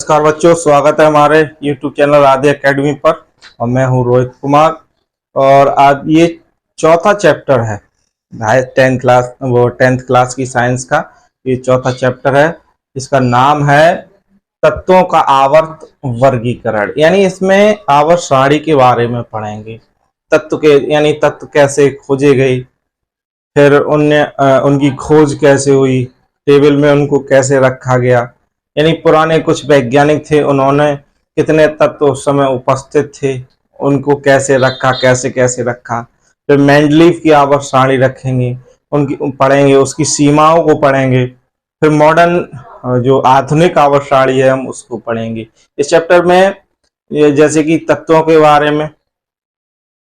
नमस्कार बच्चों, स्वागत है हमारे YouTube चैनल आदि एकेडमी पर। और मैं हूं रोहित कुमार। और आज ये चौथा चैप्टर है 10th क्लास की साइंस का। ये चौथा चैप्टर है, इसका नाम है तत्वों का आवर्त वर्गीकरण। यानी इसमें आवर्त सारणी के बारे में पढ़ेंगे। तत्व के यानी तत्व कैसे खोजे गए, फिर उनकी खोज कैसे हुई, टेबल में उनको कैसे रखा गया। यानी पुराने कुछ वैज्ञानिक थे, उन्होंने कितने तत्व उस समय उपस्थित थे, उनको कैसे रखा, कैसे कैसे रखा। फिर मेंडलीव की आवर्त सारणी रखेंगे, उनकी पढ़ेंगे, उसकी सीमाओं को पढ़ेंगे। फिर मॉडर्न जो आधुनिक आवर्त सारणी है हम उसको पढ़ेंगे इस चैप्टर में। जैसे कि तत्वों के बारे में,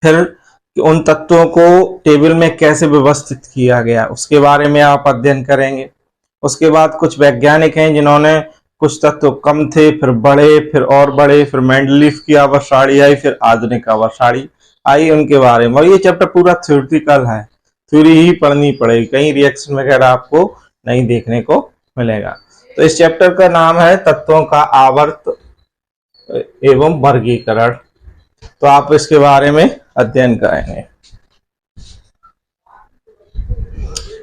फिर उन तत्वों को टेबल में कैसे व्यवस्थित किया गया उसके बारे में आप अध्ययन करेंगे। उसके बाद कुछ वैज्ञानिक हैं जिन्होंने कुछ तत्व कम थे, फिर बड़े, फिर और बड़े, फिर मेंडलीव की आवर्त सारणी आई, फिर आधुनिक आवर्त सारणी आई, उनके बारे में। और ये चैप्टर पूरा थ्योरेटिकल है, थ्योरी ही पढ़नी पड़ेगी, कहीं रिएक्शन वगैरह आपको नहीं देखने को मिलेगा। तो इस चैप्टर का नाम है तत्वों का आवर्त एवं वर्गीकरण। तो आप इसके बारे में अध्ययन करेंगे।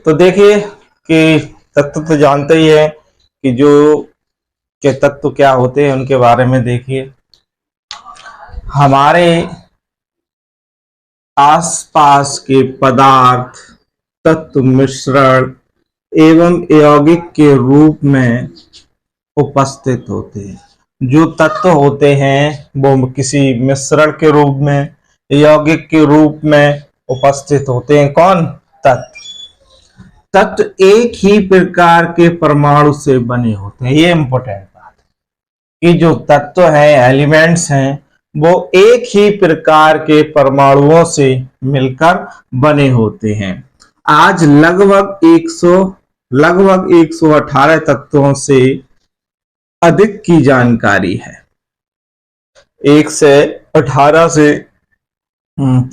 तो देखिए कि तत्व तो जानते ही है कि जो के तत्व क्या होते हैं, उनके बारे में देखिए। हमारे आसपास के पदार्थ तत्व मिश्रण एवं यौगिक के रूप में उपस्थित होते हैं। जो तत्व होते हैं वो किसी मिश्रण के रूप में, यौगिक के रूप में उपस्थित होते हैं। कौन? तत्व। तत्व एक ही प्रकार के परमाणु से बने होते हैं। ये इंपॉर्टेंट बात है कि जो तत्व हैं, एलिमेंट्स हैं, वो एक ही प्रकार के परमाणुओं से मिलकर बने होते हैं। आज लगभग 118 तत्वों से अधिक की जानकारी है। 1 से 18 से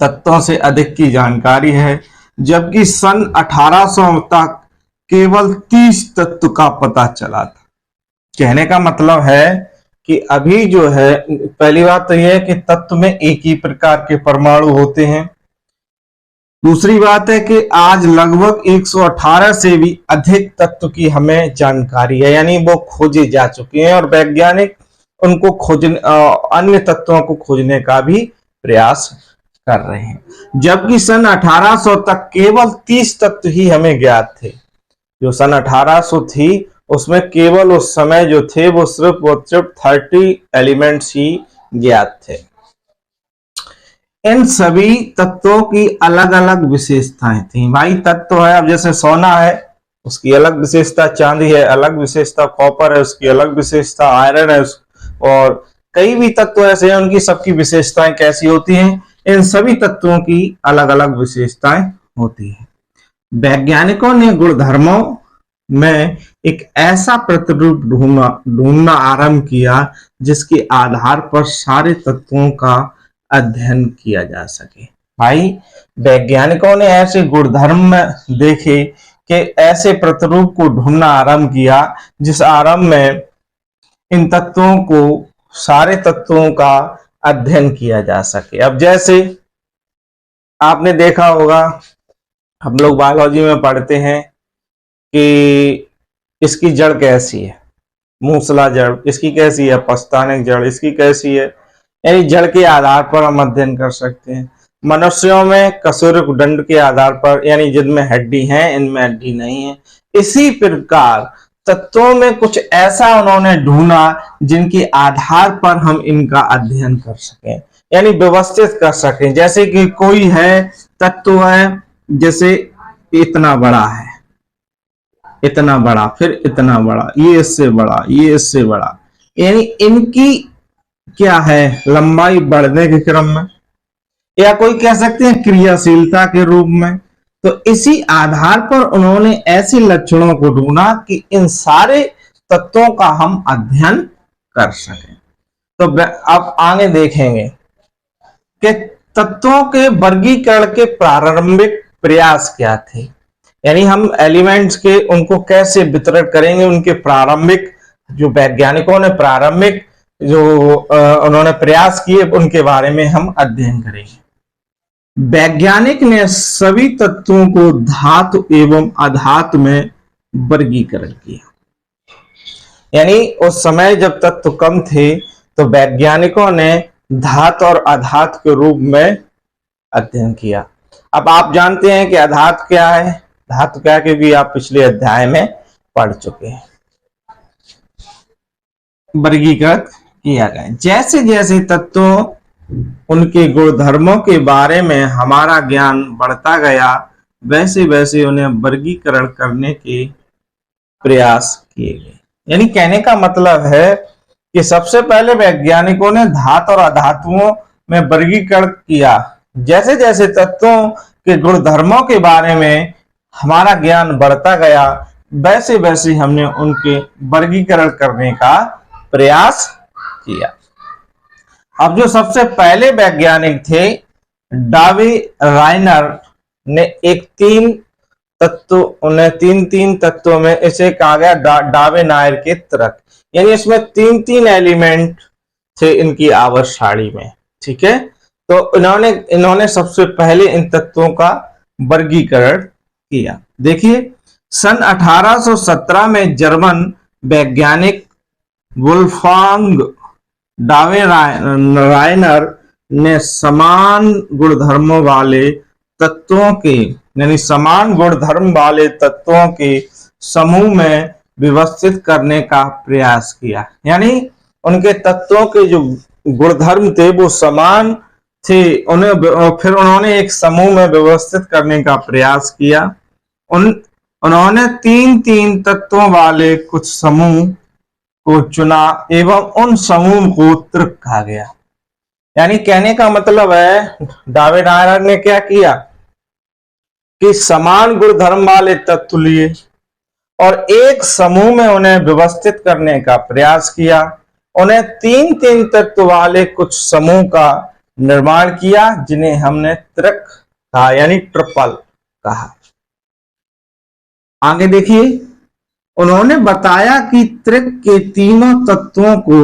तत्वों से अधिक की जानकारी है, जबकि सन 1800 तक केवल 30 तत्व का पता चला था। कहने का मतलब है कि अभी जो है, पहली बात तो यह है कि तत्व में एक ही प्रकार के परमाणु होते हैं। दूसरी बात है कि आज लगभग 118 से भी अधिक तत्व की हमें जानकारी है, यानी वो खोजे जा चुके हैं और वैज्ञानिक उनको खोजने, अन्य तत्वों को खोजने का भी प्रयास कर रहे हैं। जबकि सन 1800 तक केवल 30 तत्व ही हमें ज्ञात थे। जो सन 1800 थी उसमें केवल उस समय जो थे वो सिर्फ 30 एलिमेंट्स ही ज्ञात थे। इन सभी तत्वों की अलग अलग विशेषताएं थी। भाई तत्व है, अब जैसे सोना है उसकी अलग विशेषता, चांदी है अलग विशेषता, कॉपर है उसकी अलग विशेषता, आयरन है, और कई भी तत्व ऐसे हैं उनकी सबकी विशेषताएं कैसी होती हैं। इन सभी तत्वों की अलग अलग विशेषताएं होती हैं। वैज्ञानिकों ने गुणधर्मों में एक ऐसा प्रतिरूप ढूंढना आरंभ किया जिसके आधार पर सारे तत्वों का अध्ययन किया जा सके। भाई वैज्ञानिकों ने ऐसे गुणधर्म देखे कि ऐसे प्रतिरूप को ढूंढना आरंभ किया जिस आरंभ में इन तत्वों को, सारे तत्वों का अध्ययन किया जा सके। अब जैसे आपने देखा होगा, हम लोग बायोलॉजी में पढ़ते हैं कि इसकी जड़ कैसी है, मूसला जड़, इसकी कैसी है, प्रस्थानिक जड़, इसकी कैसी है। यानी जड़ के आधार पर हम अध्ययन कर सकते हैं। मनुष्यों में कशेरुक दंड के आधार पर, यानी जिनमें हड्डी है इनमें हड्डी नहीं है। इसी प्रकार तत्वों में कुछ ऐसा उन्होंने ढूंढा जिनके आधार पर हम इनका अध्ययन कर सकें, यानी व्यवस्थित कर सकें। जैसे कि कोई है, तत्व है, जैसे इतना बड़ा है, इतना बड़ा, फिर इतना बड़ा, ये इससे बड़ा, ये इससे बड़ा, यानी इनकी क्या है, लंबाई बढ़ने के क्रम में, या कोई कह सकते हैं क्रियाशीलता के रूप में। तो इसी आधार पर उन्होंने ऐसे लक्षणों को ढूंढा कि इन सारे तत्वों का हम अध्ययन कर सकें। तो अब आगे देखेंगे कि तत्वों के वर्गीकरण के प्रारंभिक प्रयास क्या थे। यानी हम एलिमेंट्स के उनको कैसे वितरण करेंगे, उनके प्रारंभिक जो वैज्ञानिकों ने प्रारंभिक जो उन्होंने प्रयास किए उनके बारे में हम अध्ययन करेंगे। वैज्ञानिक ने सभी तत्वों को धातु एवं अधातु में वर्गीकरण किया। यानी उस समय जब तत्व कम थे तो वैज्ञानिकों ने धातु और अधातु के रूप में अध्ययन किया। अब आप जानते हैं कि अधातु क्या है, धातु क्या है, क्योंकि आप पिछले अध्याय में पढ़ चुके हैं। वर्गीकृत किया गया। जैसे जैसे तत्वों उनके गुणधर्मों के बारे में हमारा ज्ञान बढ़ता गया, वैसे वैसे उन्हें वर्गीकरण करने के प्रयास किए गए। यानी कहने का मतलब है कि सबसे पहले वैज्ञानिकों ने धातु और अधातुओं में वर्गीकरण किया। जैसे जैसे तत्वों के गुणधर्मों के बारे में हमारा ज्ञान बढ़ता गया, वैसे वैसे हमने उनके वर्गीकरण करने का प्रयास किया। अब जो सबसे पहले वैज्ञानिक थे डावे राइनर ने एक तीन तत्वों में इसे कहा गया डावे नायर के तर्क। यानी इसमें तीन तीन एलिमेंट थे इनकी आवर्त सारणी में। ठीक है, तो इन्होंने सबसे पहले इन तत्वों का वर्गीकरण किया। देखिए, सन 1817 में जर्मन वैज्ञानिक वुल्फगांग डावे राइनर ने समान गुणधर्मों वाले तत्वों के यानी समान गुणधर्म वाले तत्वों के समूह में व्यवस्थित करने का प्रयास किया। यानी उनके तत्वों के जो गुणधर्म थे वो समान थे, फिर उन्होंने एक समूह में व्यवस्थित करने का प्रयास किया। उन्होंने तीन तीन तत्वों वाले कुछ समूह को चुना एवं उन समूह को तर्क कहा गया। यानी कहने का मतलब है डावे नायर ने क्या किया कि समान गुणधर्म वाले तत्व लिए और एक समूह में उन्हें व्यवस्थित करने का प्रयास किया। उन्हें तीन तीन तत्व वाले कुछ समूह का निर्माण किया जिन्हें हमने तर्क कहा यानी ट्रिपल कहा। आगे देखिए, उन्होंने बताया कि तर्क के तीनों तत्वों को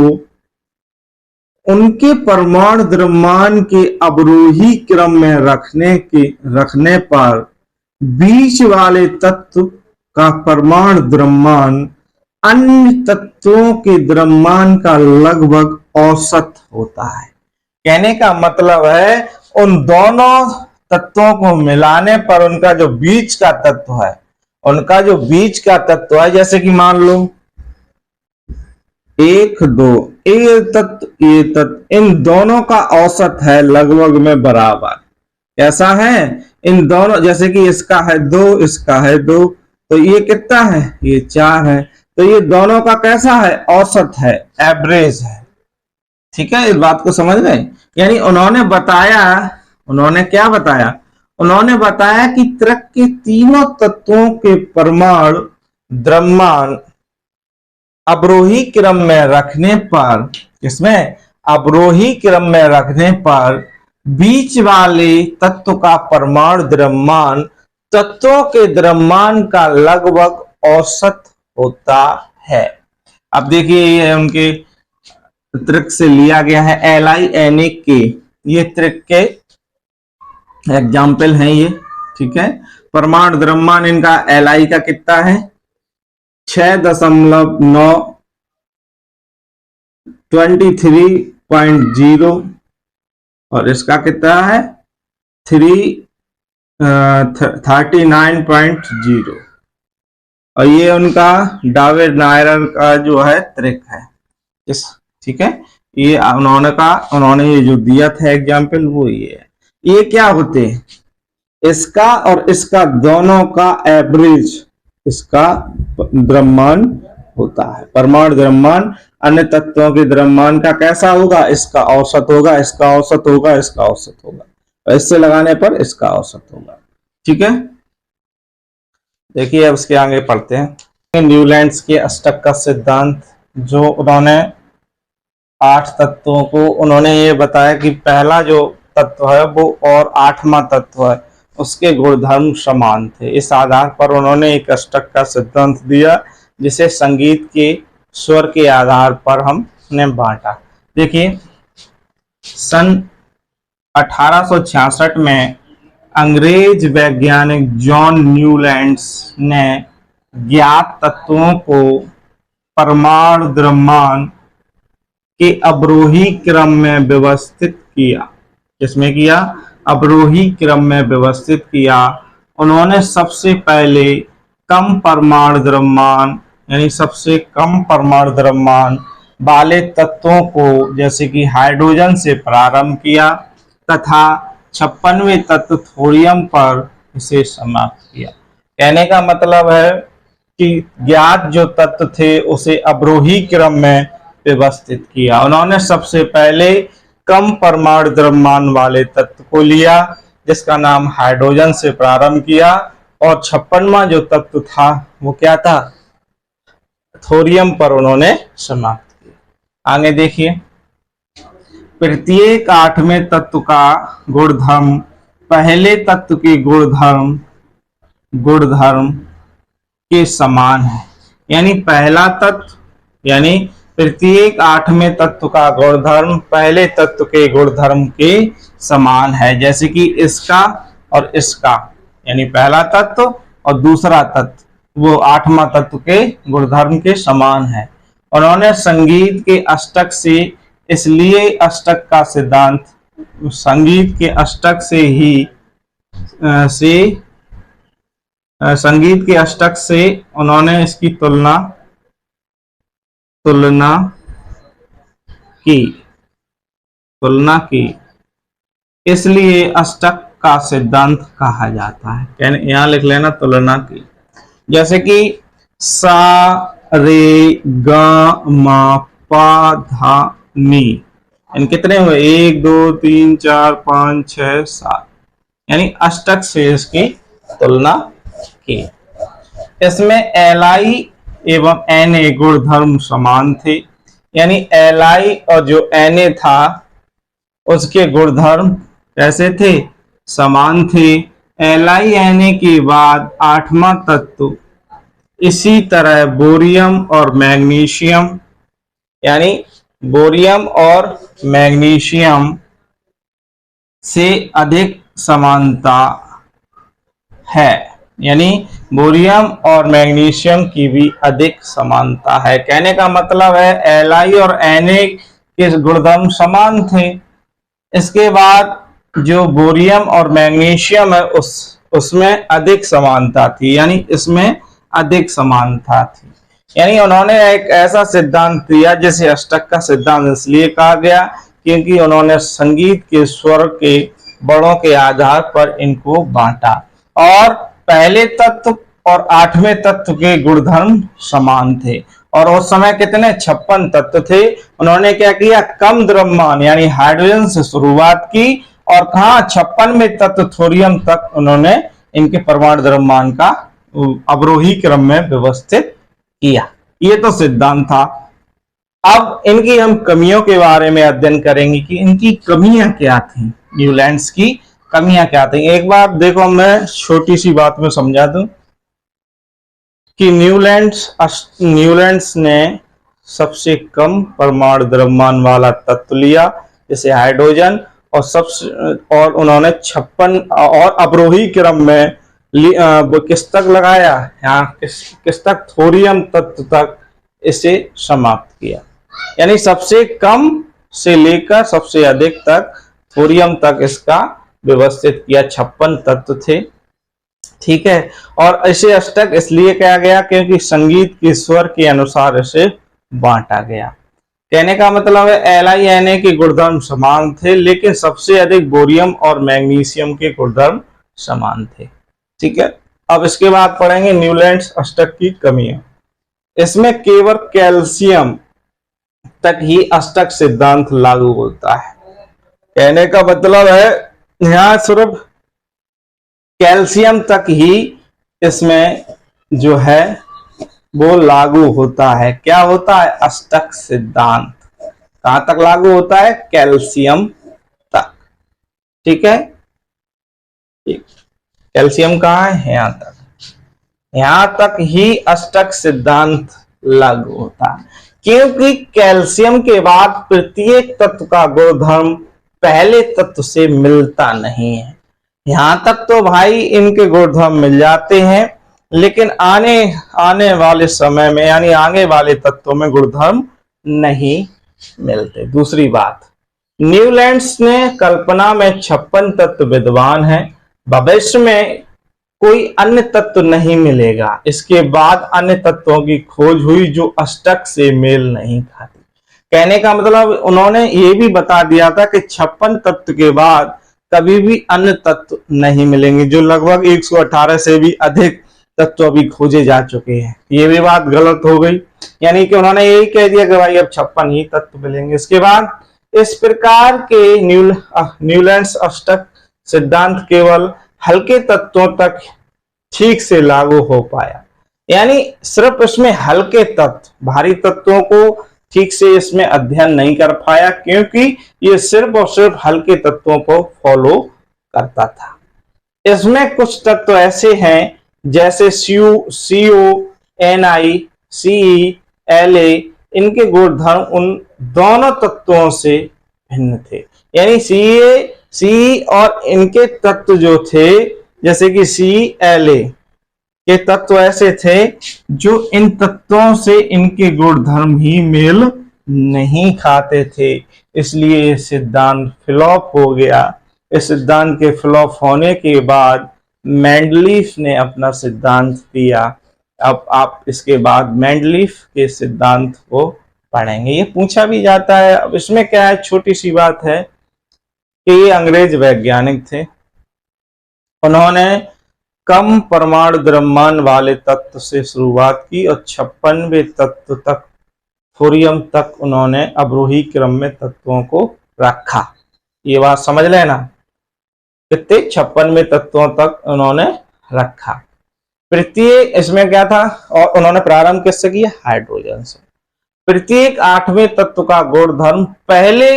उनके परमाणु द्रव्यमान के अवरोही क्रम में रखने पर बीच वाले तत्व का परमाणु द्रव्यमान अन्य तत्वों के द्रव्यमान का लगभग औसत होता है। कहने का मतलब है उन दोनों तत्वों को मिलाने पर उनका जो बीच का तत्व है, जैसे कि मान लो 1 2 ये तत्व इन दोनों का औसत है लगभग में बराबर। कैसा है? इन दोनों, जैसे कि इसका है 2 इसका है 2, तो ये कितना है? ये 4 है। तो ये दोनों का कैसा है? औसत है, एवरेज है। ठीक है, इस बात को समझ गए। यानी उन्होंने बताया कि तर्क के तीनों तत्वों के परमाणु द्रव्यमान अवरोही क्रम में रखने पर बीच वाले तत्व का परमाणु द्रव्यमान तत्वों के द्रव्यमान का लगभग औसत होता है। अब देखिए, ये उनके तर्क से लिया गया है LINA ये तर्क के एग्जाम्पल हैं ये। ठीक है, परमाणु द्रव्यमान इनका Li का कितना है? 6.9 23.0 और इसका कितना है? 39.0 और ये उनका डावे नायर का जो है तर्क है। ठीक है, ये उन्होंने ये जो दिया था एग्जाम्पल वो ये है। ये क्या होते हैं? इसका और इसका दोनों का एवरेज इसका द्रव्यमान होता है। परमाणु द्रव्यमान अन्य तत्वों के द्रव्यमान का कैसा होगा? इसका औसत होगा, इसका औसत होगा, इसका औसत होगा, और इससे लगाने पर इसका औसत होगा। ठीक है, देखिए अब इसके आगे पढ़ते हैं। न्यूलैंड्स के अष्टक का सिद्धांत, जो उन्होंने 8 तत्वों को उन्होंने ये बताया कि पहला जो तत्व है वो और 8वां तत्व है उसके गुणधर्म समान थे। इस आधार पर उन्होंने एक अष्टक का सिद्धांत दिया जिसे संगीत के स्वर के आधार पर हमने बांटा। देखिए सन 1866 में अंग्रेज वैज्ञानिक जॉन न्यूलैंड्स ने ज्ञात तत्वों को परमाणु द्रव्यमान के अवरोही क्रम में व्यवस्थित किया। किसमें किया? अवरोही क्रम में व्यवस्थित किया। उन्होंने सबसे पहले कम परमाणु द्रव्यमान यानी सबसे कम परमाणु द्रव्यमान वाले तत्वों को जैसे कि हाइड्रोजन से प्रारंभ किया तथा 56वें तत्व थोरियम पर इसे समाप्त किया। कहने का मतलब है कि ज्ञात जो तत्व थे उसे अवरोही क्रम में व्यवस्थित किया। उन्होंने सबसे पहले कम परमाणु द्रव्यमान वाले तत्व को लिया जिसका नाम हाइड्रोजन से प्रारंभ किया और 56वां जो तत्व था वो क्या था? थोरियम पर उन्होंने समाप्त किया। आगे देखिए, प्रत्येक 8वें तत्व का गुणधर्म पहले तत्व के गुणधर्म के समान है। यानी पहला तत्व यानी प्रत्येक 8वें तत्व का गुणधर्म पहले तत्व के गुणधर्म के समान है। जैसे कि इसका और इसका, यानी पहला तत्व और दूसरा तत्व वो 8वां तत्व के गुणधर्म के समान है। उन्होंने संगीत के अष्टक से, इसलिए अष्टक का सिद्धांत संगीत के अष्टक से ही संगीत के अष्टक से उन्होंने इसकी तुलना की, इसलिए अष्टक का सिद्धांत कहा जाता है। यहां लिख लेना तुलना की। जैसे कि सा रे ग म प धा नी, इन कितने हुए? 1 2 3 4 5 6 7, यानी अष्टक से इसकी तुलना की। इसमें एलआई एवं एनए गुणधर्म समान थे। यानी एलआई और जो एनए था उसके गुणधर्म कैसे थे? समान थे। एलआई एनए के बाद 8वां तत्व इसी तरह बोरियम और मैग्नीशियम, यानी बोरियम और मैग्नीशियम से अधिक समानता है। यानी बोरियम और मैग्नीशियम की भी अधिक समानता है। कहने का मतलब है एलआई और एनए के गुणधर्म समान थे। इसके बाद जो बोरियम और मैग्नीशियम है उसमें अधिक समानता थी, यानी इसमें अधिक समानता थी। यानी उन्होंने एक ऐसा सिद्धांत दिया जिसे अष्टक का सिद्धांत इसलिए कहा गया क्योंकि उन्होंने संगीत के स्वर के बड़ों के आधार पर इनको बांटा और पहले तत्व और 8वें तत्व के गुणधर्म समान थे। और उस समय कितने? 56 तत्व थे। उन्होंने क्या किया? कम द्रव्यमान यानी हाइड्रोजन से शुरुआत की और कहा 56वें तत्व थोरियम तक उन्होंने इनके परमाणु द्रव्यमान का अवरोही क्रम में व्यवस्थित किया। ये तो सिद्धांत था। अब इनकी हम कमियों के बारे में अध्ययन करेंगे कि इनकी कमियां क्या थी, न्यूलैंड्स की कमियां क्या थी। एक बार देखो, मैं छोटी सी बात में समझा दूं कि न्यूलैंड्स ने सबसे कम परमाणु द्रव्यमान वाला तत्व लिया जैसे हाइड्रोजन और उन्होंने 56 और अवरोही क्रम में किस तक लगाया? यहाँ किस तक? थोरियम तत्व तक इसे समाप्त किया। यानी सबसे कम से लेकर सबसे अधिक तक थोरियम तक इसका व्यवस्थित किया। 56 तत्व थे, ठीक है। और इसे अष्टक इसलिए कहा गया क्योंकि संगीत के स्वर के अनुसार इसे बांटा गया। कहने का मतलब है एलआई एनए के गुणधर्म समान थे लेकिन सबसे अधिक बोरियम और मैग्नीशियम के गुणधर्म समान थे, ठीक है। अब इसके बाद पढ़ेंगे न्यूलैंड्स अष्टक की कमियां। इसमें केवल कैल्शियम तक ही अष्टक सिद्धांत लागू होता है। कहने का मतलब है यहां सिर्फ कैल्शियम तक ही इसमें जो है वो लागू होता है। क्या होता है? अष्टक सिद्धांत कहां तक लागू होता है? कैल्शियम तक, ठीक है। कैल्शियम कहां है? यहां तक, यहां तक ही अष्टक सिद्धांत लागू होता है। क्योंकि कैल्शियम के बाद प्रत्येक तत्व का गुणधर्म पहले तत्व से मिलता नहीं है। यहां तक तो भाई इनके गुणधर्म मिल जाते हैं, लेकिन आने आने वाले समय में यानी आगे वाले तत्वों में गुणधर्म नहीं मिलते। दूसरी बात, न्यूलैंड्स ने कल्पना में 56 तत्व विद्वान है, भविष्य में कोई अन्य तत्व नहीं मिलेगा। इसके बाद अन्य तत्वों की खोज हुई जो अष्टक से मेल नहीं खाती। कहने का मतलब उन्होंने ये भी बता दिया था कि 56 तत्व के बाद कभी भी अन्य तत्व नहीं मिलेंगे, जो लगभग 118 से भी अधिक तत्व अभी खोजे जा चुके हैं। ये भी बात गलत हो गई, यानी कि उन्होंने यही कह दिया कि भाई अब 56 ही तत्व मिलेंगे। इसके बाद इस प्रकार के न्यूलैंड्स अष्टक सिद्धांत केवल हल्के तत्वों तक ठीक से लागू हो पाया, यानी सिर्फ इसमें हल्के तत्व, भारी तत्वों को ठीक से इसमें अध्ययन नहीं कर पाया, क्योंकि ये सिर्फ और सिर्फ हल्के तत्वों को फॉलो करता था। इसमें कुछ तत्व ऐसे हैं जैसे CO, Ni, Ce, La, इनके गुणधर्म उन दोनों तत्वों से भिन्न थे। यानी Ce और इनके तत्व जो थे, जैसे कि Ce, La के तत्व ऐसे थे जो इन तत्वों से इनके गुणधर्म ही मेल नहीं खाते थे, इसलिए ये सिद्धांत फ्लॉप हो गया। इस सिद्धांत के फ्लॉप होने के बाद मेंडलीफ ने अपना सिद्धांत दिया। अब आप इसके बाद मेंडलीफ के सिद्धांत को पढ़ेंगे। ये पूछा भी जाता है। अब इसमें क्या है, छोटी सी बात है कि ये अंग्रेज वैज्ञानिक थे। उन्होंने कम परमाणु द्रव्यमान वाले तत्व से शुरुआत की और 56वें तत्व तक, थोरियम तक उन्होंने अवरोही क्रम में तत्वों को रखा। ये बात समझ लेना, कितने 56वें तत्वों तक उन्होंने रखा। प्रत्येक, इसमें क्या था, और उन्होंने प्रारंभ किससे किया, हाइड्रोजन से। प्रत्येक 8वें तत्व का गुणधर्म पहले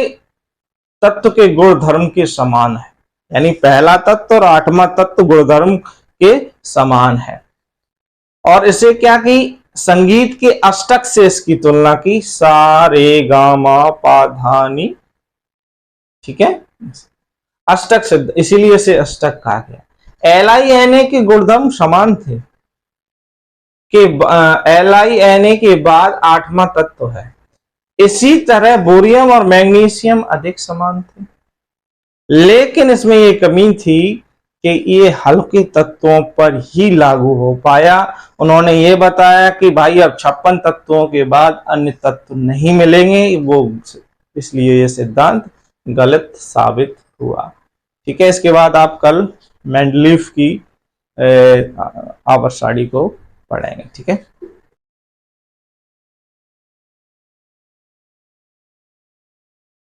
तत्व के गुणधर्म के समान है, यानी पहला तत्व और 8वां तत्व गुणधर्म के समान है। और इसे क्या की, संगीत के अष्टक से इसकी तुलना की, सा रे गा मा पा धा नी, ठीक है, अष्टक सिद्ध, इसीलिए इसे अष्टक कहा गया। LiNa के गुणधर्म समान थे कि LiNa के बाद 8वां तत्व है। इसी तरह बोरियम और मैग्नीशियम अधिक समान थे, लेकिन इसमें ये कमी थी कि ये हल्के तत्वों पर ही लागू हो पाया। उन्होंने ये बताया कि भाई अब 56 तत्वों के बाद अन्य तत्व नहीं मिलेंगे, वो इसलिए ये सिद्धांत गलत साबित हुआ। ठीक है, इसके बाद आप कल मेंडलीफ की आवर्त सारणी को पढ़ेंगे। ठीक है।